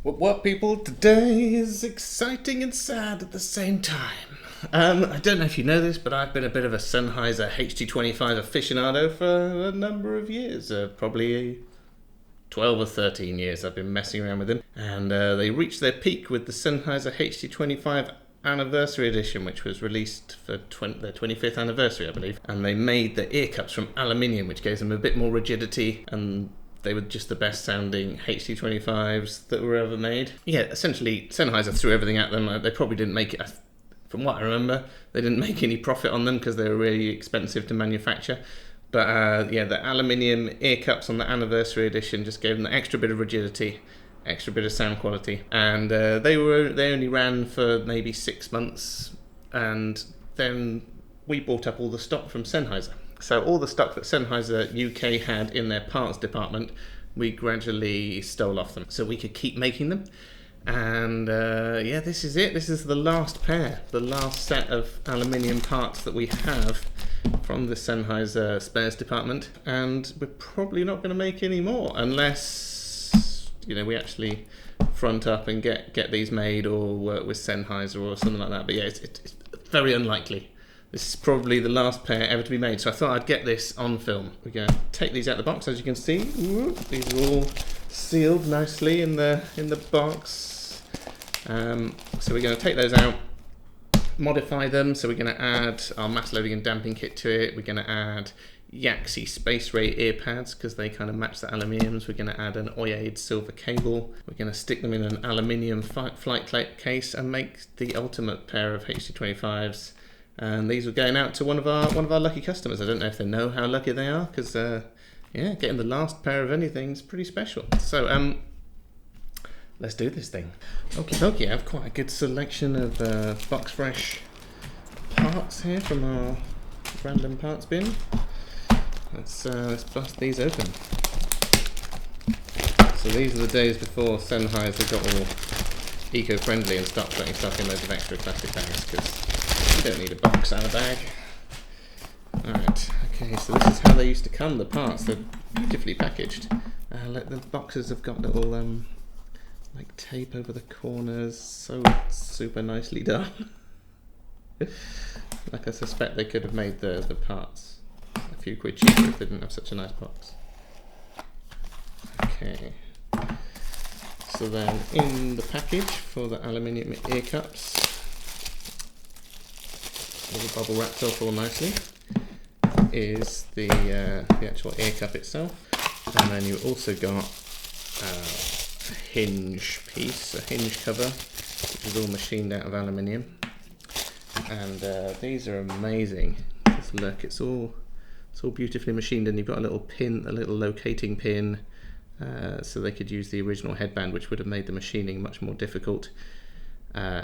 What people, today is exciting and sad at the same time. I don't know if you know this, but I've been a bit of a Sennheiser HD25 aficionado for a number of years, probably 12 or 13 years I've been messing around with them. And they reached their peak with the Sennheiser HD25 Anniversary Edition, which was released for their 25th anniversary, I believe. And they made the ear cups from aluminium, which gave them a bit more rigidity, and they were just the best sounding HD25s that were ever made. Yeah, essentially Sennheiser threw everything at them. They probably didn't make it, from what I remember, they didn't make any profit on them because they were really expensive to manufacture. But yeah, the aluminium ear cups on the Anniversary Edition just gave them the extra bit of rigidity, extra bit of sound quality. And they only ran for maybe 6 months, and then we bought up all the stock from Sennheiser. So all the stock that Sennheiser UK had in their parts department, we gradually stole off them so we could keep making them. And yeah, this is it. This is the last pair, the last set of aluminium parts that we have from the Sennheiser spares department. And we're probably not going to make any more unless, you know, we actually front up and get these made or work with Sennheiser or something like that. But yeah, it's very unlikely. This is probably the last pair ever to be made, so I thought I'd get this on film. We're going to take these out of the box, as you can see. These are all sealed nicely in the box. So we're going to take those out, modify them. So we're going to add our mass loading and damping kit to it. We're going to add Yaxi Space Ray ear pads because they kind of match the aluminiums. We're going to add an Oyade silver cable. We're going to stick them in an aluminium flight case and make the ultimate pair of HD25s. And these are going out to one of our lucky customers. I don't know if they know how lucky they are, because yeah, getting the last pair of anything is pretty special. So let's do this thing. Okay, I have quite a good selection of box fresh parts here from our random parts bin. Let's bust these open. So these are the days before Sennheiser got all eco-friendly and stopped putting stuff in loads of extra plastic bags, because you don't need a box and a bag. Alright, okay, so this is how they used to come, the parts. They're beautifully packaged. The boxes have got little like tape over the corners, so super nicely done. Like, I suspect they could have made the parts a few quid cheaper if they didn't have such a nice box. Okay, so then in the package for the aluminium ear cups, all bubble wrapped up all nicely, is the actual ear cup itself. And then you also got a hinge piece, a hinge cover, which is all machined out of aluminium. And these are amazing. Just look, it's all beautifully machined, and you've got a little pin, a little locating pin, so they could use the original headband, which would have made the machining much more difficult.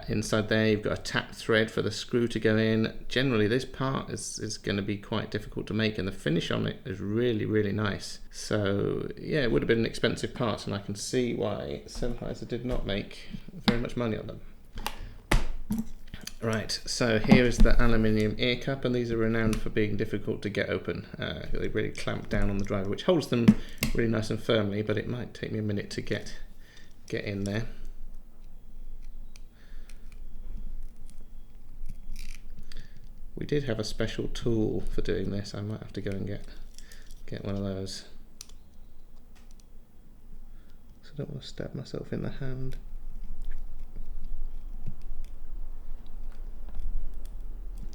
Inside there you've got a tap thread for the screw to go in. Generally this part is going to be quite difficult to make, and the finish on it is really nice. So yeah, it would have been an expensive part, and I can see why Sennheiser did not make very much money on them. Right, so here is the aluminium ear cup, and these are renowned for being difficult to get open. They really clamp down on the driver, which holds them really nice and firmly, but it might take me a minute to get in there. We did have a special tool for doing this. I might have to go and get one of those. So I don't want to stab myself in the hand.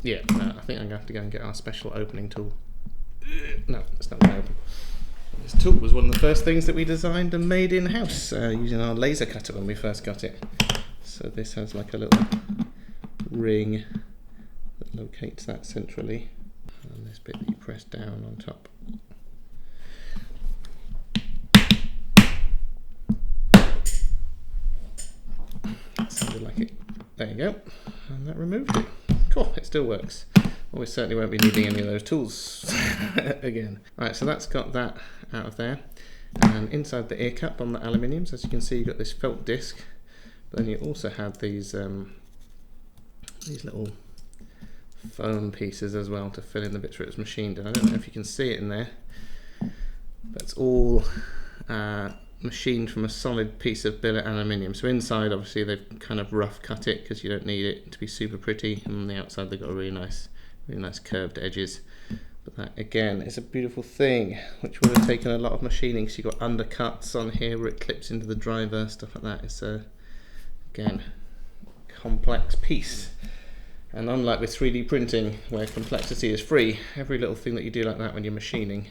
Yeah, no, I think I'm going to have to go and get our special opening tool. No, it's not going to open. This tool was one of the first things that we designed and made in-house using our laser cutter when we first got it. So this has like a little ring that locates that centrally, and this bit that you press down on top. That sounded like it. There you go, and that removed it. Cool, it still works. Well, we certainly won't be needing any of those tools again. Right, so that's got that out of there, and inside the ear cup on the aluminiums, as you can see, you've got this felt disc, but then you also have these little foam pieces as well to fill in the bits where it was machined. And I don't know if you can see it in there, but it's all machined from a solid piece of billet aluminium. So inside, obviously, they've kind of rough cut it because you don't need it to be super pretty. And on the outside, they've got really nice curved edges. But that again is a beautiful thing, which would have taken a lot of machining. So you've got undercuts on here where it clips into the driver, stuff like that. It's a, again, complex piece. And unlike with 3D printing, where complexity is free, every little thing that you do like that when you're machining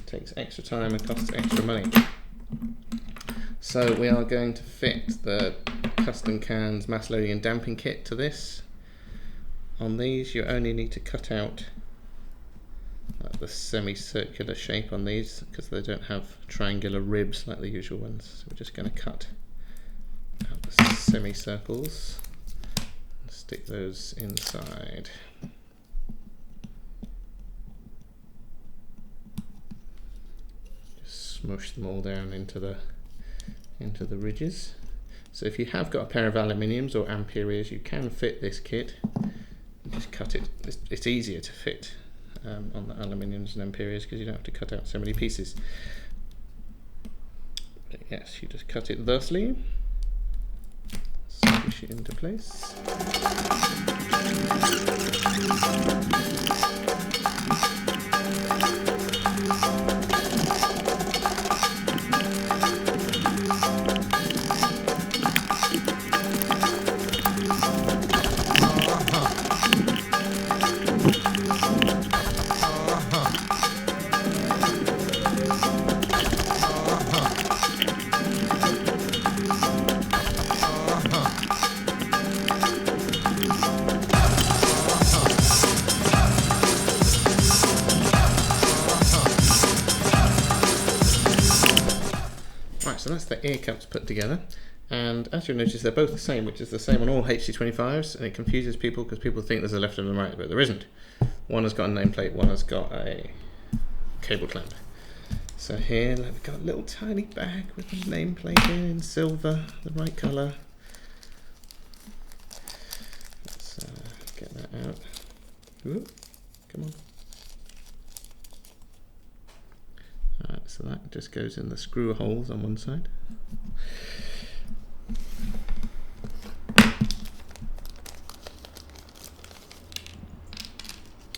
takes extra time and costs extra money. So we are going to fit the custom cans mass loading and damping kit to this. On these, you only need to cut out the semicircular shape on these because they don't have triangular ribs like the usual ones. So we're just going to cut out the semicircles and stick those inside. Just smush them all down into the ridges. So if you have got a pair of aluminiums or amperiors, you can fit this kit. You just cut it. It's easier to fit on the aluminiums and amperiors because you don't have to cut out so many pieces. But yes, you just cut it thusly, squish it into place. So that's the ear cups put together, and as you'll notice they're both the same, which is the same on all HD25s, and it confuses people because people think there's a left and a right, but there isn't. One has got a nameplate, one has got a cable clamp. So here we've got a little tiny bag with the nameplate in silver, the right colour. Let's get that out. Ooh, come on. Alright, so that just goes in the screw holes on one side.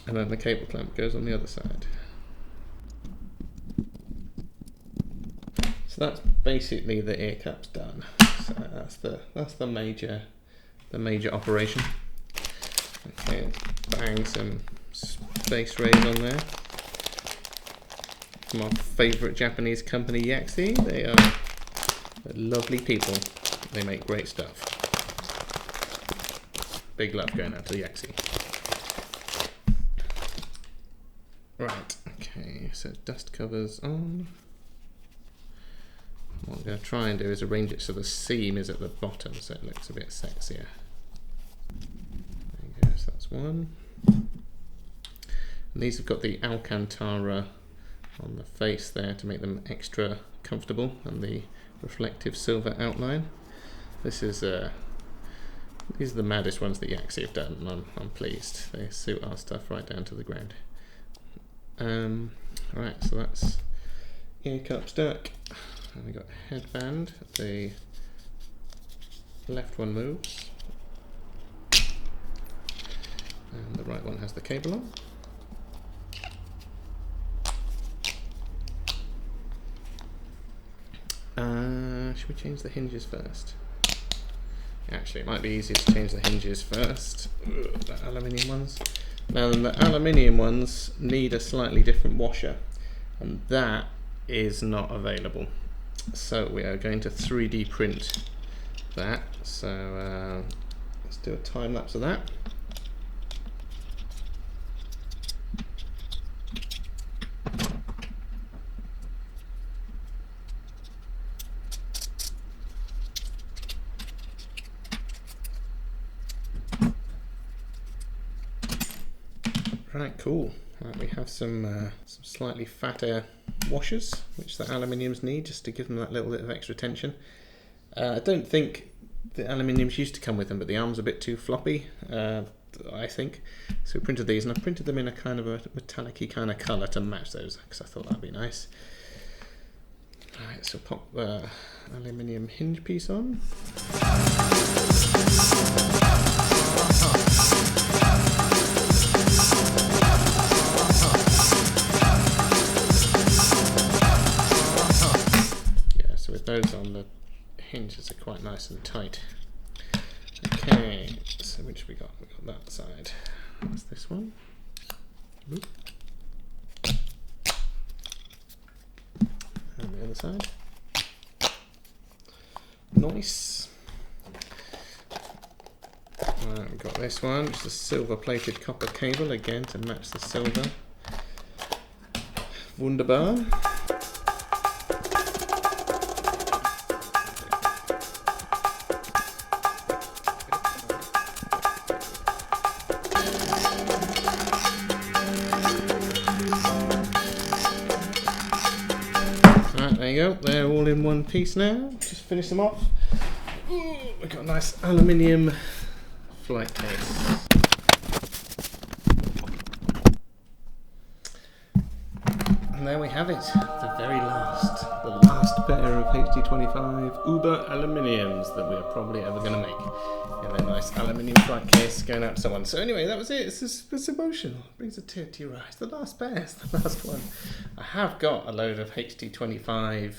And then the cable clamp goes on the other side. So that's basically the ear cups done. So that's the major operation. Okay, bang some space rays on there. From our favourite Japanese company, Yaxi. They are lovely people. They make great stuff. Big love going out to Yaxi. Right, okay, so dust covers on. What I'm going to try and do is arrange it so the seam is at the bottom so it looks a bit sexier. There you go, so that's one. And these have got the Alcantara on the face there to make them extra comfortable, and the reflective silver outline. These are the maddest ones that Yaxi have done, and I'm pleased. They suit our stuff right down to the ground. Right, so that's ear cup stuck. And we got a headband. The left one moves, and the right one has the cable on. Should we change the hinges first? Actually, it might be easier to change the hinges first. The aluminium ones. Now, the aluminium ones need a slightly different washer, and that is not available. So we are going to 3D print that. So let's do a time lapse of that. Right, cool. Right, we have some slightly fatter washers, which the aluminiums need, just to give them that little bit of extra tension. I don't think the aluminiums used to come with them, but the arm's a bit too floppy, I think. So we printed these, and I printed them in a kind of a metallic-y kind of colour to match those, because I thought that'd be nice. Right, so pop the aluminium hinge piece on. Yeah, so with those on, the hinges are quite nice and tight. Okay, so which we got? We got that side. That's this one. Oop. And the other side. Nice. Right, we've got this one, which is a silver plated copper cable, again to match the silver. Wunderbar. There you go, they're all in one piece now. Just finish them off. Ooh, we've got a nice aluminium flight case. And there we have it, the last pair of HD25 Uber Aluminiums that we're probably ever going to make. And a nice aluminium flight case going out to someone. So anyway, that was it. It's emotional. It brings a tear to your eyes. The last pair is the last one. I have got a load of HD25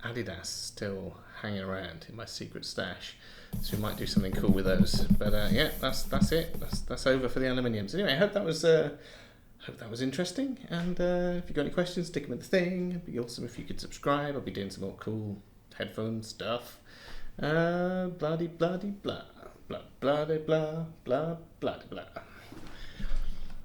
Adidas still hanging around in my secret stash. So we might do something cool with those. But yeah, that's it. That's over for the aluminiums. Anyway, I hope that was interesting. And if you've got any questions, stick them in the thing. It'd be awesome if you could subscribe. I'll be doing some more cool headphone stuff. Blah-de blah-de blah. Blah blah blah blah blah blah blah.